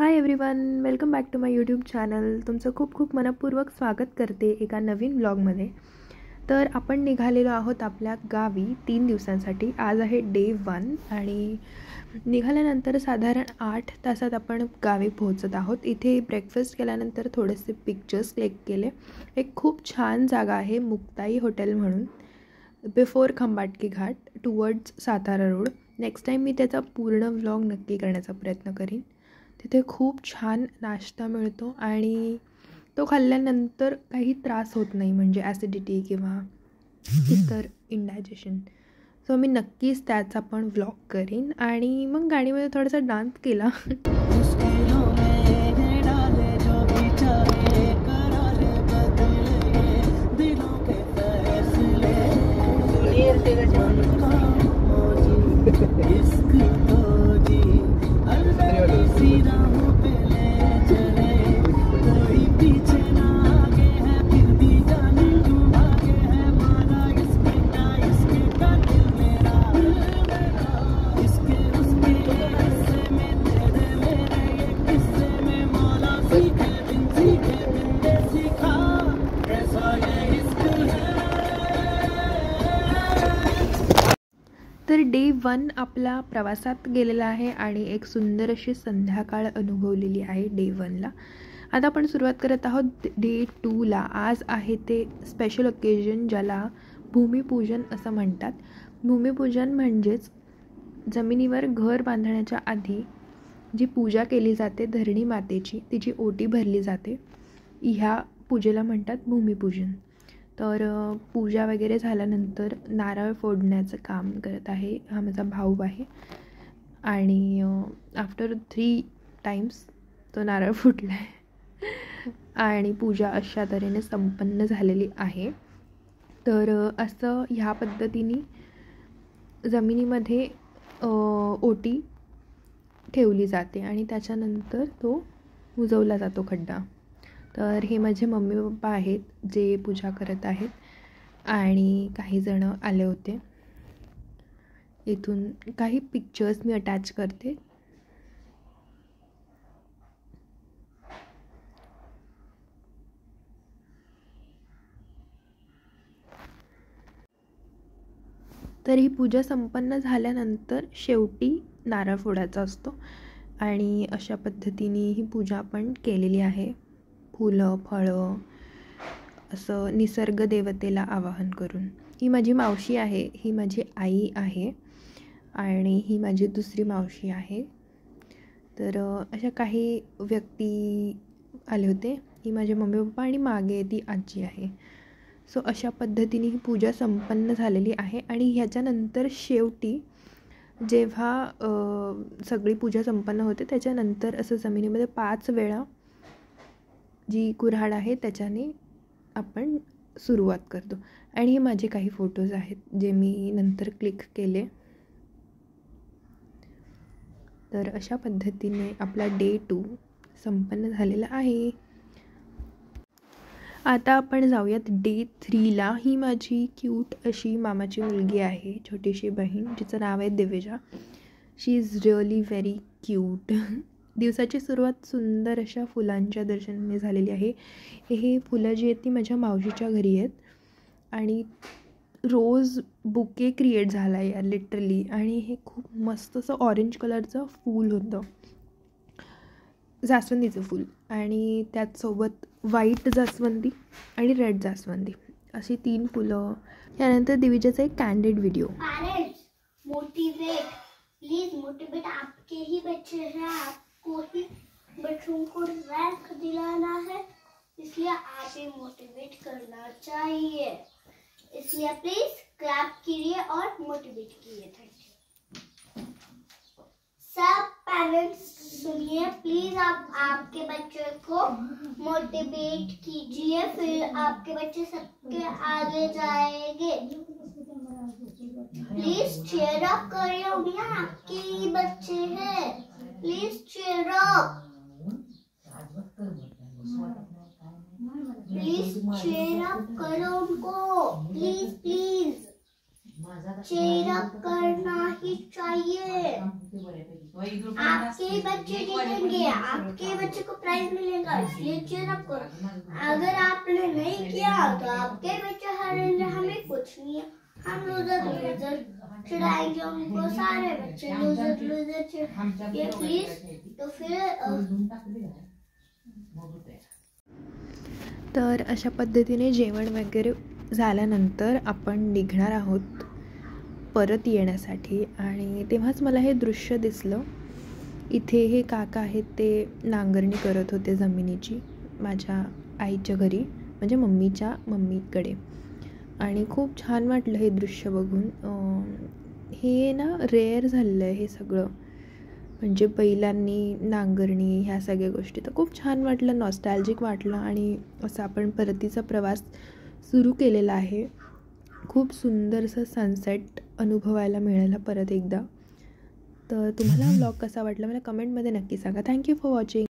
High everyone, welcome back to my YouTube channel. तुमचं खूप खूप मनपूर्वक स्वागत करते एका नवीन ब्लॉगमध्ये. तर आपण निघालेलो आहोत आपल्या गावी 3 दिवसांसाठी. आज आहे डे 1 आणि निघाल्यानंतर साधारण 8 तासात आपण गावी पोहोचत आहोत. इथे ब्रेकफास्ट केल्यानंतर थोडेसे पिक्चर्स क्लिक केले. एक खूप छान जागा आहे मुक्ताई हॉटेल म्हणून, before Khambatki Ghat towards Satara road. Next time मी त्याचा पूर्ण व्लॉग नक्की करण्याचा प्रयत्न करीन. तिथे खूप छान नाश्ता मिळतो आणि तो खाल्ल्यानंतर काही त्रास होत नाही, म्हणजे ॲसिडिटी किंवा इतर इंडायजेशन. सो मी नक्कीच त्याचा पण व्लॉग करीन. आणि मग गाडीमध्ये थोडासा डान्स केला. तर डे 1 आपला प्रवासात गेलेला आहे आणि एक सुंदर अशी संध्याकाळ अनुभवलेली आहे डे 1ला. आता आपण सुरुवात करत आहोत डे 2ला. आज आहे ते स्पेशल ओकेजन ज्याला भूमिपूजन असं म्हणतात. भूमिपूजन म्हणजेच जमिनीवर घर बांधण्याच्या आधी जी पूजा केली जाते धरणी मातेची, तिची ओटी भरली जाते, ह्या पूजेला म्हणतात भूमिपूजन. तर पूजा वगैरे झाल्यानंतर नारळ फोडण्याचं काम करत आहे हा माझा भाऊ आहे. आणि आफ्टर 3 टाइम्स तो नारळ फुटला आहे आणि पूजा अशा तऱ्हेने संपन्न झालेली आहे. तर असं ह्या पद्धतीने जमिनीमध्ये ओटी ठेवली जाते आणि त्याच्यानंतर तो बुजवला जातो खड्डा. तर हे माझे मम्मी पप्पा आहेत जे पूजा करत आहेत आणि काही जण आले होते. इथून काही पिक्चर्स मी अटॅच करते. तर ही पूजा संपन्न झाल्यानंतर शेवटी नारळ फोडायचा असतो आणि अशा पद्धतीने ही पूजा आपण केलेली आहे. फुलं फळं असं निसर्ग देवतेला आवाहन करून. ही माझी मावशी आहे, ही माझी आई आहे आणि ही माझी दुसरी मावशी आहे. तर अशा काही व्यक्ती आले होते. ही माझे मम्मी पप्पा आणि मागे ती आजी आहे. सो अशा पद्धतीने ही पूजा संपन्न झालेली आहे. आणि ह्याच्यानंतर शेवटी जेव्हा सगळी पूजा संपन्न होते त्याच्यानंतर असं जमिनीमध्ये 5 वेळा जी कुऱ्हाड आहे त्याच्याने आपण सुरुवात करतो. आणि हे माझे काही फोटोज आहेत जे मी नंतर क्लिक केले. तर अशा पद्धतीने आपला डे 2 संपन्न झालेला आहे. आता आपण जाऊयात डे 3ला. ही माझी क्यूट अशी मामाची मुलगी आहे, छोटीशी बहीण, जिचं नाव आहे दिव्या. शी इज रिअली व्हेरी क्यूट. दिवसाची सुरुवात सुंदर अशा फुलांच्या दर्शनाने झालेली आहे. हे फुलं जी आहेत ती माझ्या मावशीच्या घरी आहेत आणि रोज बुके क्रिएट झाला आहे यार लिटरली. आणि हे खूप मस्त असं ऑरेंज कलरचं फूल होतं, जास्वंदीचं फूल, आणि त्याचसोबत व्हाईट जास्वंदी आणि रेड जास्वंदी अशी 3 फुलं. यानंतर दिविजाचा एक candid video. Motivate, please motivate, आपके ही बच्चे हैं, आपको ही बच्चों को रैंक दिलाना है, इसलिए आप ही मोटिवेट करना चाहिए. इसलिए प्लीज क्लैप कीजिए और मोटिवेट कीजिए. Thank you. सब पेरेंट्स सुनिए, प्लीज आप आपके बच्चे को मोटिवेट कीजिए, फिर आपके बच्चे सबके आगे जाएंगे. प्लीज चीयर अप करिए, उन्हें आपके ही बच्चे हैं. Please cheer up, please cheer up करो उनको. प्लीज प्लीज चीयर अप करना ही चाहिए. आपके बच्चे जीतेंगे, आपके बच्चे को प्राइज मिलेगा, इसलिए चीयर अप करो। अगर आपने नहीं किया तो आपके बच्चे हारेंगे, हमें कुछ नहीं है, हम लूजर चिढ़ाएंगे उनको, सारे बच्चे लूजर चिढ़ाएंगे प्लीज। तो फिर तर अशा पद्धतीने जेवण वगैरे झाल्यानंतर आपण निघणार आहोत परत येण्यासाठी, आणि तेव्हाच मला हे दृश्य दिसलं। इथे हे काका आहेत, ते नांगरणी करत होते जमिनीची माझ्या आईच्या घरी, म्हणजे मम्मीकडे, आणि खूप छान वाटलं हे दृश्य बघून। हे ना रेअर झालेलं आहे हे सगळं, म्हणजे बैलांनी नांगरणी ह्या सगळ्या गोष्टी, तर खूप छान वाटलं, नॉस्टॅल्जिक वाटलं, आणि असं आपण परतीचा प्रवास सुरू केलेला आहे। खूप सुंदरसं सनसेट अनुभवायला मिळालं परत एकदा। तर तुम्हाला व्लॉग कसा वाटला मला कमेंटमध्ये नक्की सांगा। Thank you for watching.